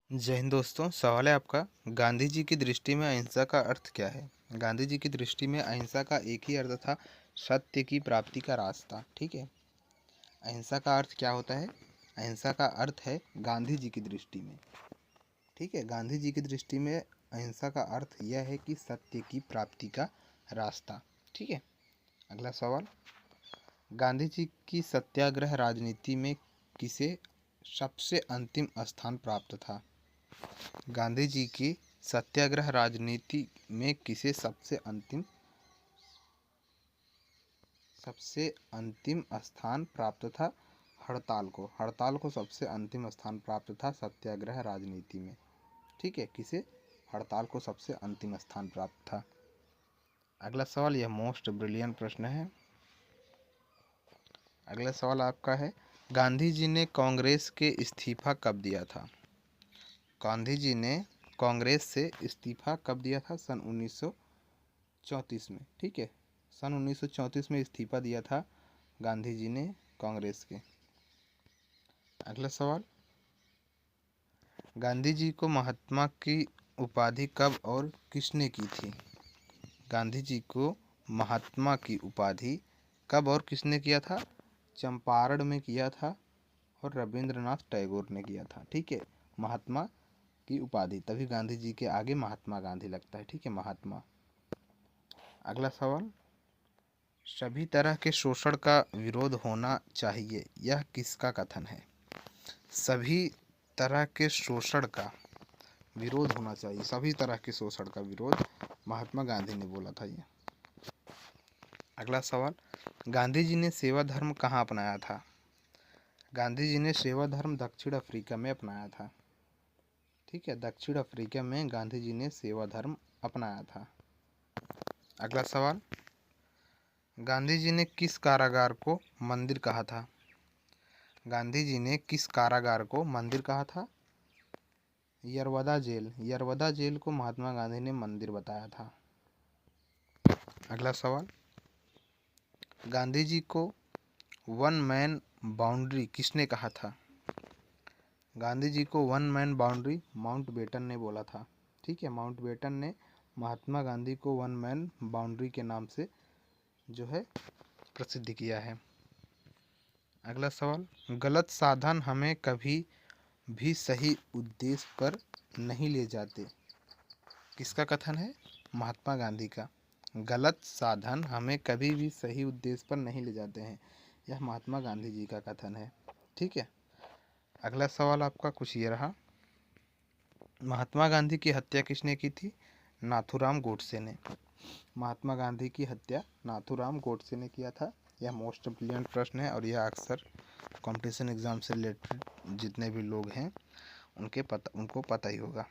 जय हिंद दोस्तों। सवाल है आपका, गांधी जी की दृष्टि में अहिंसा का अर्थ क्या है। गांधी जी की दृष्टि में अहिंसा का एक ही अर्थ था, सत्य की प्राप्ति का रास्ता। ठीक है, अहिंसा का अर्थ क्या होता है? अहिंसा का अर्थ है गांधी जी की दृष्टि में, ठीक है, गांधी जी की दृष्टि में अहिंसा का अर्थ यह है कि सत्य की प्राप्ति का रास्ता। ठीक है, अगला सवाल, गांधी जी की सत्याग्रह राजनीति में किसे सबसे अंतिम स्थान प्राप्त था। गांधी जी की सत्याग्रह राजनीति में किसे सबसे अंतिम स्थान प्राप्त था? हड़ताल को सबसे अंतिम स्थान प्राप्त था सत्याग्रह राजनीति में। ठीक है, किसे? हड़ताल को सबसे अंतिम स्थान प्राप्त था। अगला सवाल, यह मोस्ट ब्रिलियंट प्रश्न है। अगला सवाल आपका है, गांधी जी ने कांग्रेस के इस्तीफा कब दिया था। गांधी जी ने कांग्रेस से इस्तीफा कब दिया था? सन 1934 में। ठीक है, सन 1934 में इस्तीफा दिया था गांधी जी ने कांग्रेस के। अगला सवाल, गांधी जी को महात्मा की उपाधि कब और किसने की थी। गांधी जी को महात्मा की उपाधि कब और किसने किया था? चंपारण में किया था और रविंद्रनाथ टैगोर ने किया था। ठीक है, महात्मा की उपाधि, तभी गांधी जी के आगे महात्मा गांधी लगता है। ठीक है, महात्मा। अगला सवाल, सभी तरह के शोषण का विरोध होना चाहिए, यह किसका कथन है। सभी तरह के शोषण का विरोध होना चाहिए, सभी तरह के शोषण का विरोध महात्मा गांधी ने बोला था ये। अगला सवाल, गांधी जी ने सेवा धर्म कहाँ अपनाया था। गांधी जी ने सेवा धर्म दक्षिण अफ्रीका में अपनाया था। ठीक है, दक्षिण अफ्रीका में गांधी जी ने सेवा धर्म अपनाया था। अगला सवाल, गांधी जी ने किस कारागार को मंदिर कहा था। गांधी जी ने किस कारागार को मंदिर कहा था? यरवदा जेल को महात्मा गांधी ने मंदिर बताया था। अगला सवाल, गांधी जी को वन मैन बाउंड्री किसने कहा था। गांधी जी को वन मैन बाउंड्री माउंटबेटन ने बोला था। ठीक है, माउंटबेटन ने महात्मा गांधी को वन मैन बाउंड्री के नाम से जो है प्रसिद्ध किया है। अगला सवाल, गलत साधन हमें कभी भी सही उद्देश्य पर नहीं ले जाते, किसका कथन है? महात्मा गांधी का। गलत साधन हमें कभी भी सही उद्देश्य पर नहीं ले जाते हैं, यह महात्मा गांधी जी का कथन है। ठीक है, अगला सवाल आपका कुछ ये रहा, महात्मा गांधी की हत्या किसने की थी? नाथूराम गोडसे ने। महात्मा गांधी की हत्या नाथूराम गोडसे ने किया था। यह मोस्ट ब्रिलियंट प्रश्न है और यह अक्सर कंपटीशन एग्जाम से रिलेटेड जितने भी लोग हैं उनको पता ही होगा।